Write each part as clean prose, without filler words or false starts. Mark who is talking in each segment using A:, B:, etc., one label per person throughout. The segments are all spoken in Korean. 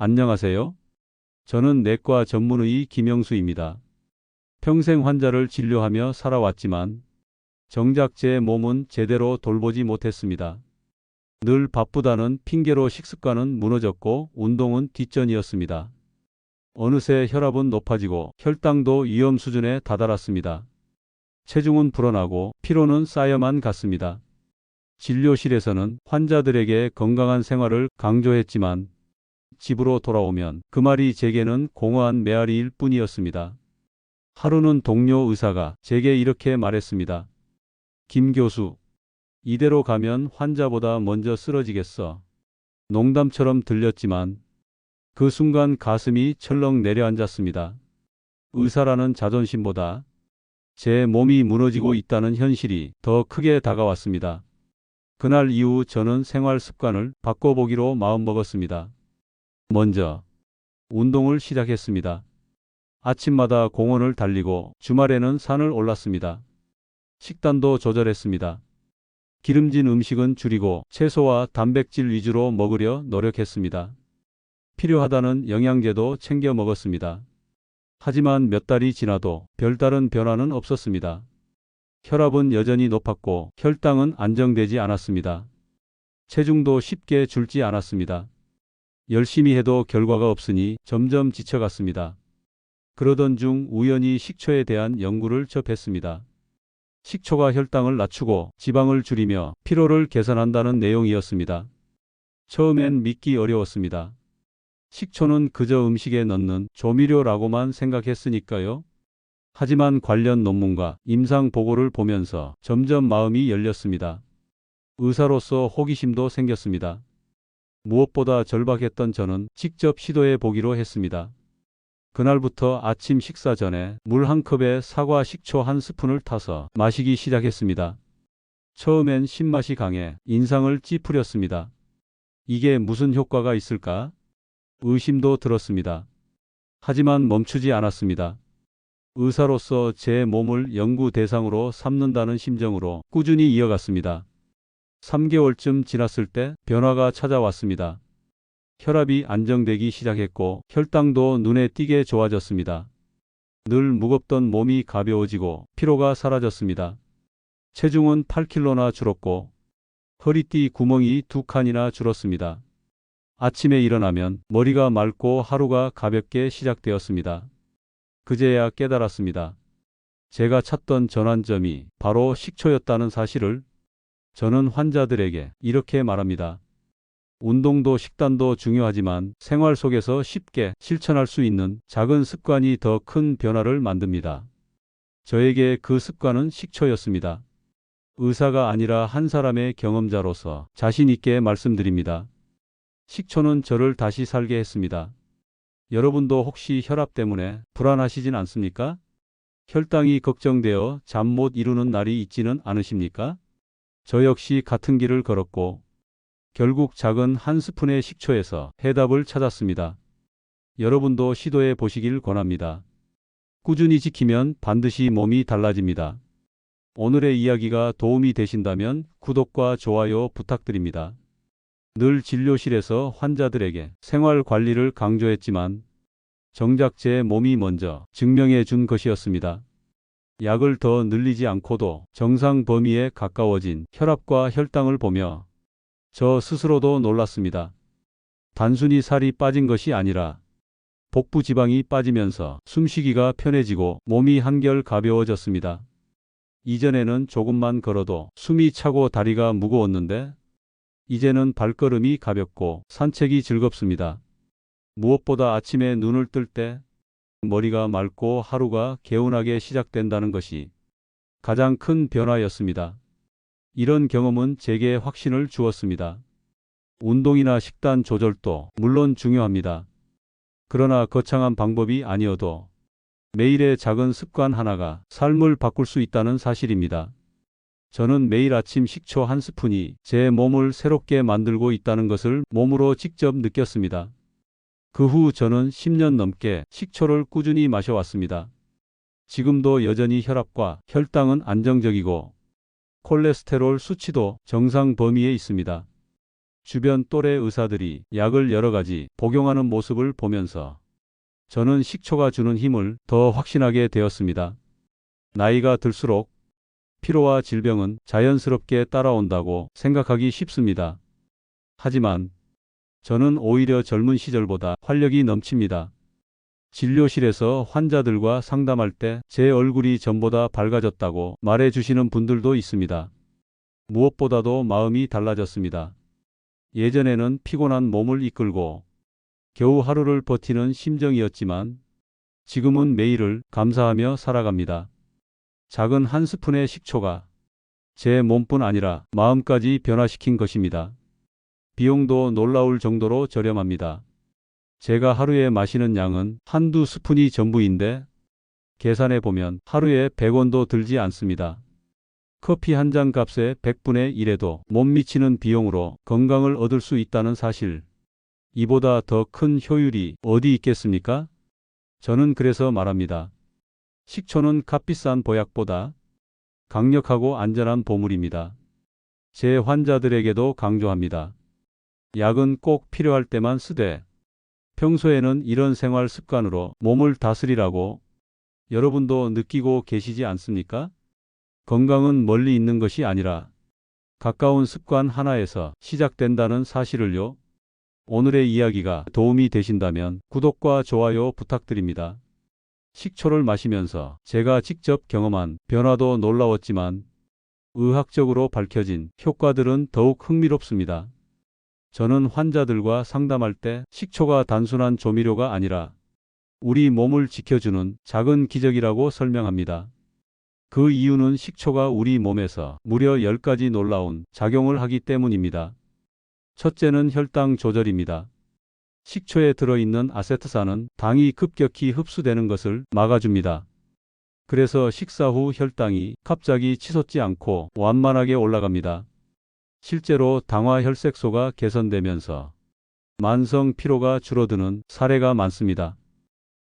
A: 안녕하세요. 저는 내과 전문의 김영수입니다. 평생 환자를 진료하며 살아왔지만 정작 제 몸은 제대로 돌보지 못했습니다. 늘 바쁘다는 핑계로 식습관은 무너졌고 운동은 뒷전이었습니다. 어느새 혈압은 높아지고 혈당도 위험 수준에 다다랐습니다. 체중은 불어나고 피로는 쌓여만 갔습니다. 진료실에서는 환자들에게 건강한 생활을 강조했지만 집으로 돌아오면 그 말이 제게는 공허한 메아리일 뿐이었습니다. 하루는 동료 의사가 제게 이렇게 말했습니다. 김 교수, 이대로 가면 환자보다 먼저 쓰러지겠어. 농담처럼 들렸지만 그 순간 가슴이 철렁 내려앉았습니다. 의사라는 자존심보다 제 몸이 무너지고 있다는 현실이 더 크게 다가왔습니다. 그날 이후 저는 생활 습관을 바꿔보기로 마음먹었습니다. 먼저 운동을 시작했습니다. 아침마다 공원을 달리고 주말에는 산을 올랐습니다. 식단도 조절했습니다. 기름진 음식은 줄이고 채소와 단백질 위주로 먹으려 노력했습니다. 필요하다는 영양제도 챙겨 먹었습니다. 하지만 몇 달이 지나도 별다른 변화는 없었습니다. 혈압은 여전히 높았고 혈당은 안정되지 않았습니다. 체중도 쉽게 줄지 않았습니다. 열심히 해도 결과가 없으니 점점 지쳐갔습니다. 그러던 중 우연히 식초에 대한 연구를 접했습니다. 식초가 혈당을 낮추고 지방을 줄이며 피로를 개선한다는 내용이었습니다. 처음엔 믿기 어려웠습니다. 식초는 그저 음식에 넣는 조미료라고만 생각했으니까요. 하지만 관련 논문과 임상 보고를 보면서 점점 마음이 열렸습니다. 의사로서 호기심도 생겼습니다. 무엇보다 절박했던 저는 직접 시도해 보기로 했습니다. 그날부터 아침 식사 전에 물 한 컵에 사과 식초 한 스푼을 타서 마시기 시작했습니다. 처음엔 신맛이 강해 인상을 찌푸렸습니다. 이게 무슨 효과가 있을까? 의심도 들었습니다. 하지만 멈추지 않았습니다. 의사로서 제 몸을 연구 대상으로 삼는다는 심정으로 꾸준히 이어갔습니다. 3개월쯤 지났을 때 변화가 찾아왔습니다. 혈압이 안정되기 시작했고 혈당도 눈에 띄게 좋아졌습니다. 늘 무겁던 몸이 가벼워지고 피로가 사라졌습니다. 체중은 8kg나 줄었고 허리띠 구멍이 2칸이나 줄었습니다. 아침에 일어나면 머리가 맑고 하루가 가볍게 시작되었습니다. 그제야 깨달았습니다. 제가 찾던 전환점이 바로 식초였다는 사실을. 저는 환자들에게 이렇게 말합니다. 운동도 식단도 중요하지만 생활 속에서 쉽게 실천할 수 있는 작은 습관이 더 큰 변화를 만듭니다. 저에게 그 습관은 식초였습니다. 의사가 아니라 한 사람의 경험자로서 자신 있게 말씀드립니다. 식초는 저를 다시 살게 했습니다. 여러분도 혹시 혈압 때문에 불안하시진 않습니까? 혈당이 걱정되어 잠 못 이루는 날이 있지는 않으십니까? 저 역시 같은 길을 걸었고 결국 작은 한 스푼의 식초에서 해답을 찾았습니다. 여러분도 시도해 보시길 권합니다. 꾸준히 지키면 반드시 몸이 달라집니다. 오늘의 이야기가 도움이 되신다면 구독과 좋아요 부탁드립니다. 늘 진료실에서 환자들에게 생활 관리를 강조했지만 정작 제 몸이 먼저 증명해 준 것이었습니다. 약을 더 늘리지 않고도 정상 범위에 가까워진 혈압과 혈당을 보며 저 스스로도 놀랐습니다. 단순히 살이 빠진 것이 아니라 복부 지방이 빠지면서 숨쉬기가 편해지고 몸이 한결 가벼워졌습니다. 이전에는 조금만 걸어도 숨이 차고 다리가 무거웠는데 이제는 발걸음이 가볍고 산책이 즐겁습니다. 무엇보다 아침에 눈을 뜰 때 머리가 맑고 하루가 개운하게 시작된다는 것이 가장 큰 변화였습니다. 이런 경험은 제게 확신을 주었습니다. 운동이나 식단 조절도 물론 중요합니다. 그러나 거창한 방법이 아니어도 매일의 작은 습관 하나가 삶을 바꿀 수 있다는 사실입니다. 저는 매일 아침 식초 한 스푼이 제 몸을 새롭게 만들고 있다는 것을 몸으로 직접 느꼈습니다. 그 후 저는 10년 넘게 식초를 꾸준히 마셔왔습니다. 지금도 여전히 혈압과 혈당은 안정적이고 콜레스테롤 수치도 정상 범위에 있습니다. 주변 또래 의사들이 약을 여러 가지 복용하는 모습을 보면서 저는 식초가 주는 힘을 더 확신하게 되었습니다. 나이가 들수록 피로와 질병은 자연스럽게 따라온다고 생각하기 쉽습니다. 하지만 저는 오히려 젊은 시절보다 활력이 넘칩니다. 진료실에서 환자들과 상담할 때 제 얼굴이 전보다 밝아졌다고 말해 주시는 분들도 있습니다. 무엇보다도 마음이 달라졌습니다. 예전에는 피곤한 몸을 이끌고 겨우 하루를 버티는 심정이었지만 지금은 매일을 감사하며 살아갑니다. 작은 한 스푼의 식초가 제 몸뿐 아니라 마음까지 변화시킨 것입니다. 비용도 놀라울 정도로 저렴합니다. 제가 하루에 마시는 양은 한두 스푼이 전부인데 계산해 보면 하루에 100원도 들지 않습니다. 커피 한 잔 값의 100분의 1에도 못 미치는 비용으로 건강을 얻을 수 있다는 사실. 이보다 더 큰 효율이 어디 있겠습니까? 저는 그래서 말합니다. 식초는 값비싼 보약보다 강력하고 안전한 보물입니다. 제 환자들에게도 강조합니다. 약은 꼭 필요할 때만 쓰되 평소에는 이런 생활 습관으로 몸을 다스리라고 여러분도 느끼고 계시지 않습니까? 건강은 멀리 있는 것이 아니라 가까운 습관 하나에서 시작된다는 사실을요. 오늘의 이야기가 도움이 되신다면 구독과 좋아요 부탁드립니다. 식초를 마시면서 제가 직접 경험한 변화도 놀라웠지만 의학적으로 밝혀진 효과들은 더욱 흥미롭습니다. 저는 환자들과 상담할 때 식초가 단순한 조미료가 아니라 우리 몸을 지켜주는 작은 기적이라고 설명합니다. 그 이유는 식초가 우리 몸에서 무려 10가지 놀라운 작용을 하기 때문입니다. 첫째는 혈당 조절입니다. 식초에 들어있는 아세트산은 당이 급격히 흡수되는 것을 막아줍니다. 그래서 식사 후 혈당이 갑자기 치솟지 않고 완만하게 올라갑니다. 실제로 당화 혈색소가 개선되면서 만성 피로가 줄어드는 사례가 많습니다.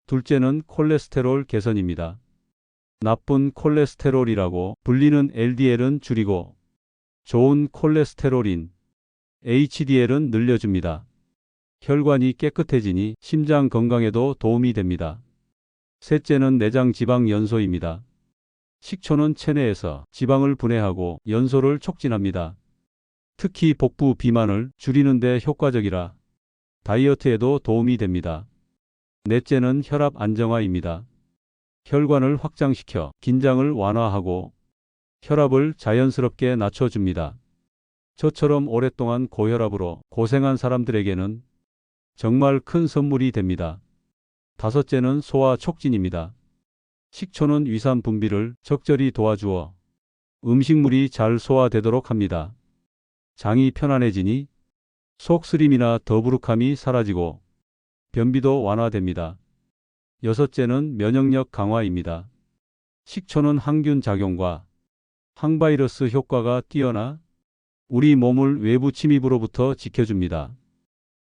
A: 둘째는 콜레스테롤 개선입니다. 나쁜 콜레스테롤이라고 불리는 LDL은 줄이고 좋은 콜레스테롤인 HDL은 늘려줍니다. 혈관이 깨끗해지니 심장 건강에도 도움이 됩니다. 셋째는 내장 지방 연소입니다. 식초는 체내에서 지방을 분해하고 연소를 촉진합니다. 특히 복부 비만을 줄이는 데 효과적이라 다이어트에도 도움이 됩니다. 넷째는 혈압 안정화입니다. 혈관을 확장시켜 긴장을 완화하고 혈압을 자연스럽게 낮춰줍니다. 저처럼 오랫동안 고혈압으로 고생한 사람들에게는 정말 큰 선물이 됩니다. 다섯째는 소화 촉진입니다. 식초는 위산 분비를 적절히 도와주어 음식물이 잘 소화되도록 합니다. 장이 편안해지니 속쓰림이나 더부룩함이 사라지고 변비도 완화됩니다. 여섯째는 면역력 강화입니다. 식초는 항균 작용과 항바이러스 효과가 뛰어나 우리 몸을 외부 침입으로부터 지켜줍니다.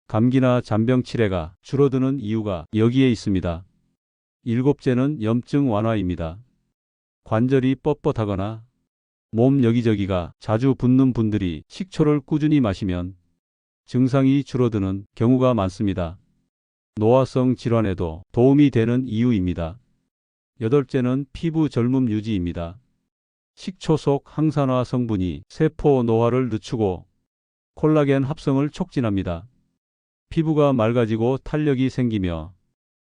A: 감기나 잔병 치레가 줄어드는 이유가 여기에 있습니다. 일곱째는 염증 완화입니다. 관절이 뻣뻣하거나 몸 여기저기가 자주 붓는 분들이 식초를 꾸준히 마시면 증상이 줄어드는 경우가 많습니다. 노화성 질환에도 도움이 되는 이유입니다. 여덟째는 피부 젊음 유지입니다. 식초 속 항산화 성분이 세포 노화를 늦추고 콜라겐 합성을 촉진합니다. 피부가 맑아지고 탄력이 생기며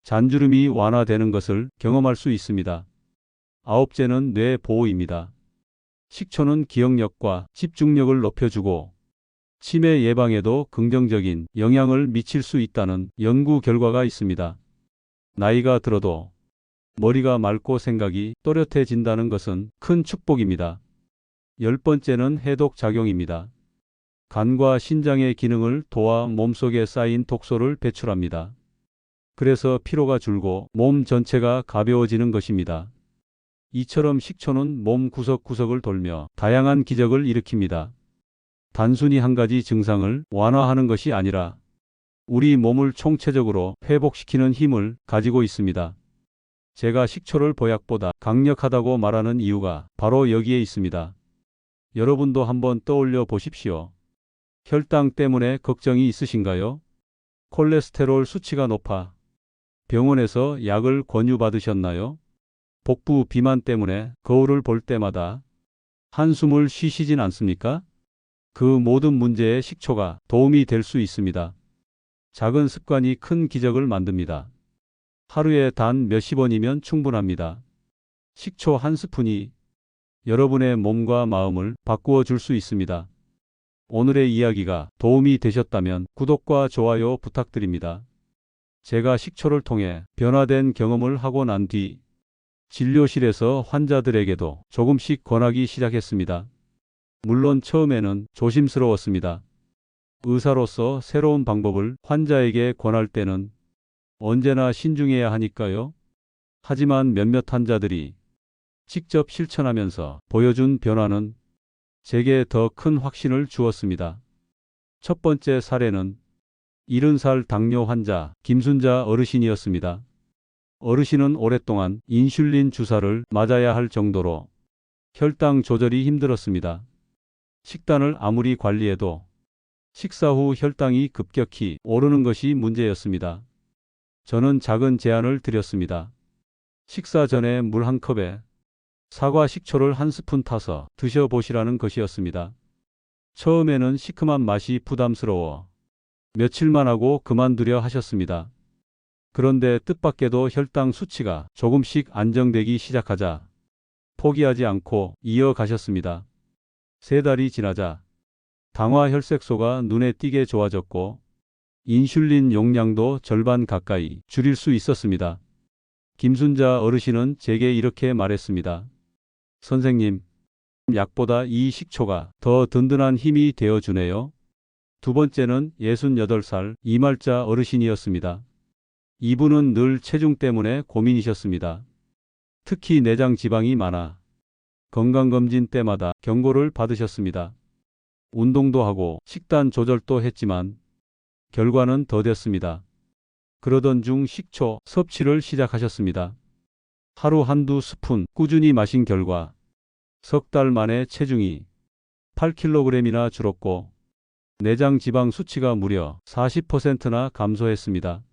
A: 잔주름이 완화되는 것을 경험할 수 있습니다. 아홉째는 뇌 보호입니다. 식초는 기억력과 집중력을 높여주고 치매 예방에도 긍정적인 영향을 미칠 수 있다는 연구 결과가 있습니다. 나이가 들어도 머리가 맑고 생각이 또렷해진다는 것은 큰 축복입니다. 열 번째는 해독 작용입니다. 간과 신장의 기능을 도와 몸속에 쌓인 독소를 배출합니다. 그래서 피로가 줄고 몸 전체가 가벼워지는 것입니다. 이처럼 식초는 몸 구석구석을 돌며 다양한 기적을 일으킵니다. 단순히 한 가지 증상을 완화하는 것이 아니라 우리 몸을 총체적으로 회복시키는 힘을 가지고 있습니다. 제가 식초를 보약보다 강력하다고 말하는 이유가 바로 여기에 있습니다. 여러분도 한번 떠올려 보십시오. 혈당 때문에 걱정이 있으신가요? 콜레스테롤 수치가 높아 병원에서 약을 권유받으셨나요? 복부 비만 때문에 거울을 볼 때마다 한숨을 쉬시진 않습니까? 그 모든 문제에 식초가 도움이 될 수 있습니다. 작은 습관이 큰 기적을 만듭니다. 하루에 단 몇십 원이면 충분합니다. 식초 한 스푼이 여러분의 몸과 마음을 바꾸어 줄 수 있습니다. 오늘의 이야기가 도움이 되셨다면 구독과 좋아요 부탁드립니다. 제가 식초를 통해 변화된 경험을 하고 난 뒤 진료실에서 환자들에게도 조금씩 권하기 시작했습니다. 물론 처음에는 조심스러웠습니다. 의사로서 새로운 방법을 환자에게 권할 때는 언제나 신중해야 하니까요. 하지만 몇몇 환자들이 직접 실천하면서 보여준 변화는 제게 더 큰 확신을 주었습니다. 첫 번째 사례는 70살 당뇨 환자 김순자 어르신이었습니다. 어르신은 오랫동안 인슐린 주사를 맞아야 할 정도로 혈당 조절이 힘들었습니다. 식단을 아무리 관리해도 식사 후 혈당이 급격히 오르는 것이 문제였습니다. 저는 작은 제안을 드렸습니다. 식사 전에 물 한 컵에 사과 식초를 한 스푼 타서 드셔보시라는 것이었습니다. 처음에는 시큼한 맛이 부담스러워 며칠만 하고 그만두려 하셨습니다. 그런데 뜻밖에도 혈당 수치가 조금씩 안정되기 시작하자 포기하지 않고 이어가셨습니다. 3달이 지나자 당화 혈색소가 눈에 띄게 좋아졌고 인슐린 용량도 절반 가까이 줄일 수 있었습니다. 김순자 어르신은 제게 이렇게 말했습니다. 선생님, 약보다 이 식초가 더 든든한 힘이 되어주네요. 두 번째는 68살 이말자 어르신이었습니다. 이분은 늘 체중 때문에 고민이셨습니다. 특히 내장 지방이 많아 건강검진 때마다 경고를 받으셨습니다. 운동도 하고 식단 조절도 했지만 결과는 더뎠습니다. 그러던 중 식초 섭취를 시작하셨습니다. 하루 한두 스푼 꾸준히 마신 결과 석 달 만에 체중이 8kg이나 줄었고 내장 지방 수치가 무려 40%나 감소했습니다.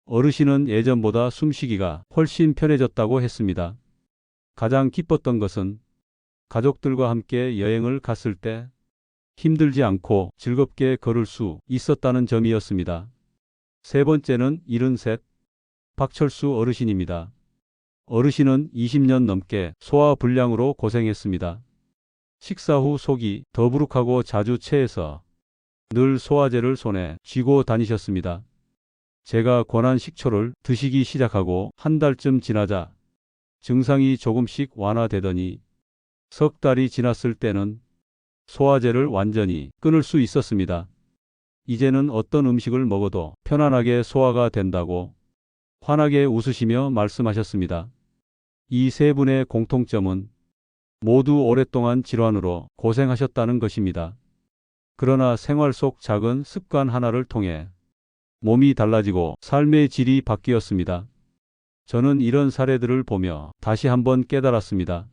A: 어르신은 예전보다 숨쉬기가 훨씬 편해졌다고 했습니다. 가장 기뻤던 것은 가족들과 함께 여행을 갔을 때 힘들지 않고 즐겁게 걸을 수 있었다는 점이었습니다. 세 번째는 73 박철수 어르신입니다. 어르신은 20년 넘게 소화불량으로 고생했습니다. 식사 후 속이 더부룩하고 자주 체해서 늘 소화제를 손에 쥐고 다니셨습니다. 제가 권한 식초를 드시기 시작하고 한 달쯤 지나자 증상이 조금씩 완화되더니 석 달이 지났을 때는 소화제를 완전히 끊을 수 있었습니다. 이제는 어떤 음식을 먹어도 편안하게 소화가 된다고 환하게 웃으시며 말씀하셨습니다. 이 세 분의 공통점은 모두 오랫동안 질환으로 고생하셨다는 것입니다. 그러나 생활 속 작은 습관 하나를 통해 몸이 달라지고 삶의 질이 바뀌었습니다. 저는 이런 사례들을 보며 다시 한번 깨달았습니다.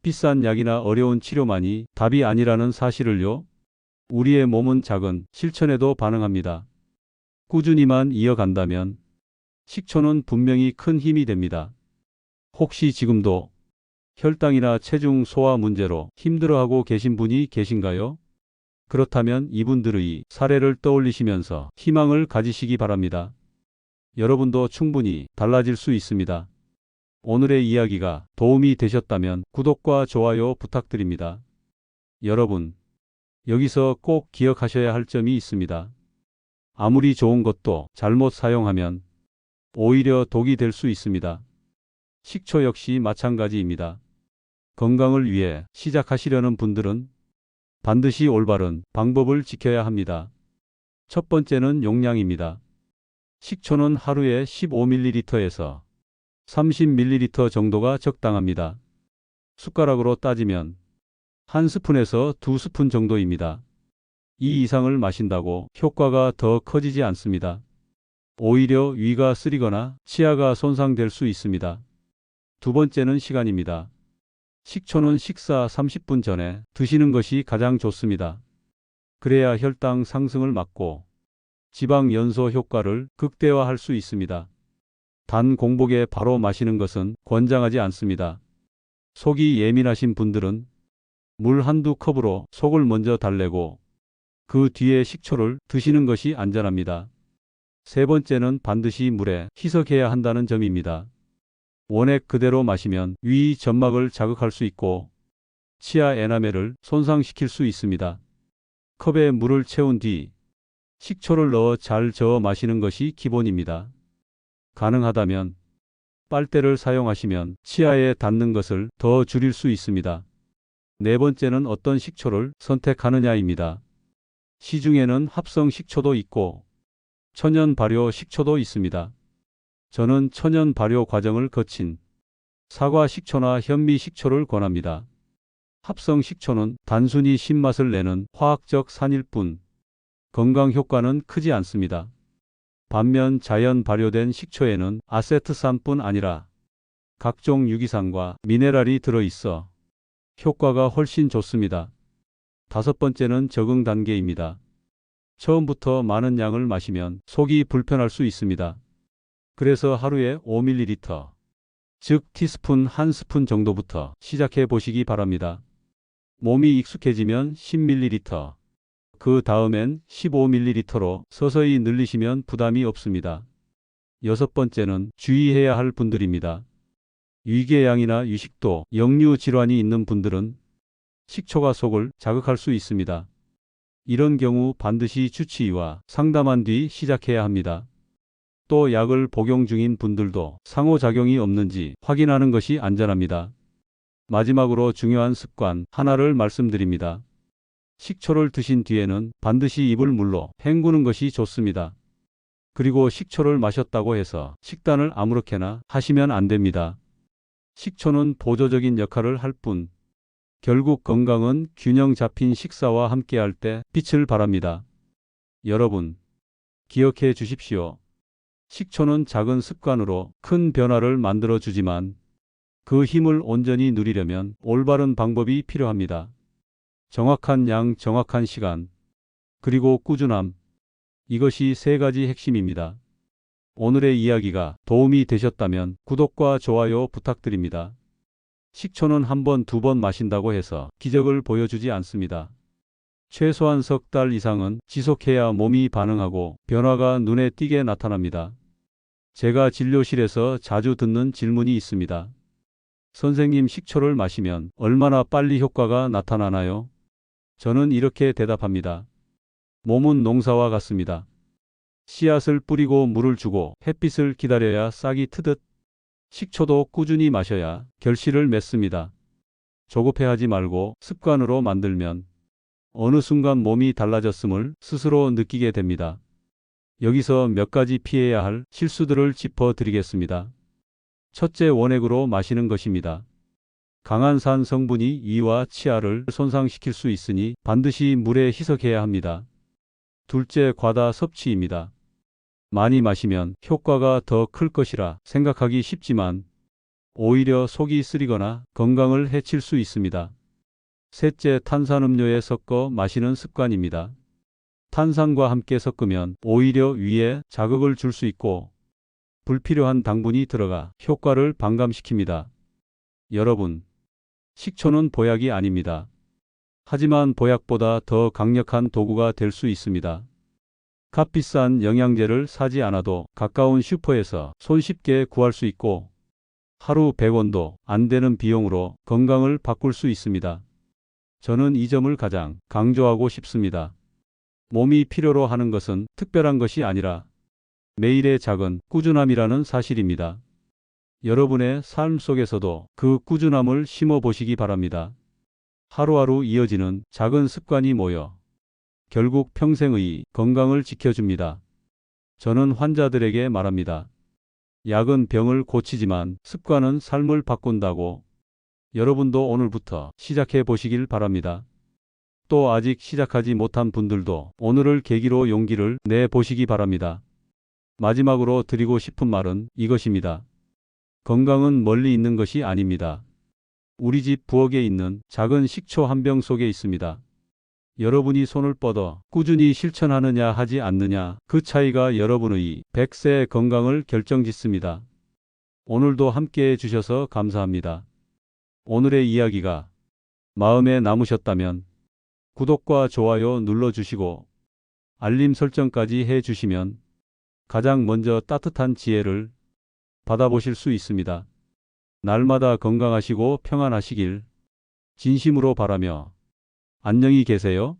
A: 비싼 약이나 어려운 치료만이 답이 아니라는 사실을요. 우리의 몸은 작은 실천에도 반응합니다. 꾸준히만 이어간다면 식초는 분명히 큰 힘이 됩니다. 혹시 지금도 혈당이나 체중 소화 문제로 힘들어하고 계신 분이 계신가요? 그렇다면 이분들의 사례를 떠올리시면서 희망을 가지시기 바랍니다. 여러분도 충분히 달라질 수 있습니다. 오늘의 이야기가 도움이 되셨다면 구독과 좋아요 부탁드립니다. 여러분, 여기서 꼭 기억하셔야 할 점이 있습니다. 아무리 좋은 것도 잘못 사용하면 오히려 독이 될 수 있습니다. 식초 역시 마찬가지입니다. 건강을 위해 시작하시려는 분들은 반드시 올바른 방법을 지켜야 합니다. 첫 번째는 용량입니다. 식초는 하루에 15ml에서 30ml 정도가 적당합니다. 숟가락으로 따지면 한 스푼에서 두 스푼 정도입니다. 이 이상을 마신다고 효과가 더 커지지 않습니다. 오히려 위가 쓰리거나 치아가 손상될 수 있습니다. 두 번째는 시간입니다. 식초는 식사 30분 전에 드시는 것이 가장 좋습니다. 그래야 혈당 상승을 막고 지방 연소 효과를 극대화할 수 있습니다. 단 공복에 바로 마시는 것은 권장하지 않습니다. 속이 예민하신 분들은 물 한두 컵으로 속을 먼저 달래고 그 뒤에 식초를 드시는 것이 안전합니다. 세 번째는 반드시 물에 희석해야 한다는 점입니다. 원액 그대로 마시면 위 점막을 자극할 수 있고 치아 에나멜을 손상시킬 수 있습니다. 컵에 물을 채운 뒤 식초를 넣어 잘 저어 마시는 것이 기본입니다. 가능하다면 빨대를 사용하시면 치아에 닿는 것을 더 줄일 수 있습니다. 네 번째는 어떤 식초를 선택하느냐입니다. 시중에는 합성 식초도 있고 천연 발효 식초도 있습니다. 저는 천연 발효 과정을 거친 사과 식초나 현미 식초를 권합니다. 합성 식초는 단순히 신맛을 내는 화학적 산일 뿐 건강 효과는 크지 않습니다. 반면 자연 발효된 식초에는 아세트산뿐 아니라 각종 유기산과 미네랄이 들어있어 효과가 훨씬 좋습니다. 다섯 번째는 적응 단계입니다. 처음부터 많은 양을 마시면 속이 불편할 수 있습니다. 그래서 하루에 5ml, 즉 티스푼 1스푼 정도부터 시작해 보시기 바랍니다. 몸이 익숙해지면 10ml, 그 다음엔 15ml로 서서히 늘리시면 부담이 없습니다. 여섯 번째는 주의해야 할 분들입니다. 위궤양이나 유식도, 역류 질환이 있는 분들은 식초가 속을 자극할 수 있습니다. 이런 경우 반드시 주치의와 상담한 뒤 시작해야 합니다. 또 약을 복용 중인 분들도 상호작용이 없는지 확인하는 것이 안전합니다. 마지막으로 중요한 습관 하나를 말씀드립니다. 식초를 드신 뒤에는 반드시 입을 물로 헹구는 것이 좋습니다. 그리고 식초를 마셨다고 해서 식단을 아무렇게나 하시면 안 됩니다. 식초는 보조적인 역할을 할 뿐 결국 건강은 균형 잡힌 식사와 함께할 때 빛을 발합니다. 여러분, 기억해 주십시오. 식초는 작은 습관으로 큰 변화를 만들어 주지만 그 힘을 온전히 누리려면 올바른 방법이 필요합니다. 정확한 양, 정확한 시간, 그리고 꾸준함. 이것이 세 가지 핵심입니다. 오늘의 이야기가 도움이 되셨다면 구독과 좋아요 부탁드립니다. 식초는 한 번, 두 번 마신다고 해서 기적을 보여주지 않습니다. 최소한 석 달 이상은 지속해야 몸이 반응하고 변화가 눈에 띄게 나타납니다. 제가 진료실에서 자주 듣는 질문이 있습니다. 선생님, 식초를 마시면 얼마나 빨리 효과가 나타나나요? 저는 이렇게 대답합니다. 몸은 농사와 같습니다. 씨앗을 뿌리고 물을 주고 햇빛을 기다려야 싹이 트듯 식초도 꾸준히 마셔야 결실을 맺습니다. 조급해하지 말고 습관으로 만들면 어느 순간 몸이 달라졌음을 스스로 느끼게 됩니다. 여기서 몇 가지 피해야 할 실수들을 짚어드리겠습니다. 첫째, 원액으로 마시는 것입니다. 강한 산 성분이 이와 치아를 손상시킬 수 있으니 반드시 물에 희석해야 합니다. 둘째, 과다 섭취입니다. 많이 마시면 효과가 더 클 것이라 생각하기 쉽지만 오히려 속이 쓰리거나 건강을 해칠 수 있습니다. 셋째, 탄산음료에 섞어 마시는 습관입니다. 탄산과 함께 섞으면 오히려 위에 자극을 줄 수 있고 불필요한 당분이 들어가 효과를 반감시킵니다. 여러분, 식초는 보약이 아닙니다. 하지만 보약보다 더 강력한 도구가 될 수 있습니다. 값비싼 영양제를 사지 않아도 가까운 슈퍼에서 손쉽게 구할 수 있고 하루 100원도 안 되는 비용으로 건강을 바꿀 수 있습니다. 저는 이 점을 가장 강조하고 싶습니다. 몸이 필요로 하는 것은 특별한 것이 아니라 매일의 작은 꾸준함이라는 사실입니다. 여러분의 삶 속에서도 그 꾸준함을 심어 보시기 바랍니다. 하루하루 이어지는 작은 습관이 모여 결국 평생의 건강을 지켜줍니다. 저는 환자들에게 말합니다. 약은 병을 고치지만 습관은 삶을 바꾼다고. 여러분도 오늘부터 시작해 보시길 바랍니다. 또 아직 시작하지 못한 분들도 오늘을 계기로 용기를 내 보시기 바랍니다. 마지막으로 드리고 싶은 말은 이것입니다. 건강은 멀리 있는 것이 아닙니다. 우리 집 부엌에 있는 작은 식초 한 병 속에 있습니다. 여러분이 손을 뻗어 꾸준히 실천하느냐 하지 않느냐, 그 차이가 여러분의 100세의 건강을 결정짓습니다. 오늘도 함께해 주셔서 감사합니다. 오늘의 이야기가 마음에 남으셨다면 구독과 좋아요 눌러주시고 알림 설정까지 해 주시면 가장 먼저 따뜻한 지혜를 받아보실 수 있습니다. 날마다 건강하시고 평안하시길 진심으로 바라며 안녕히 계세요.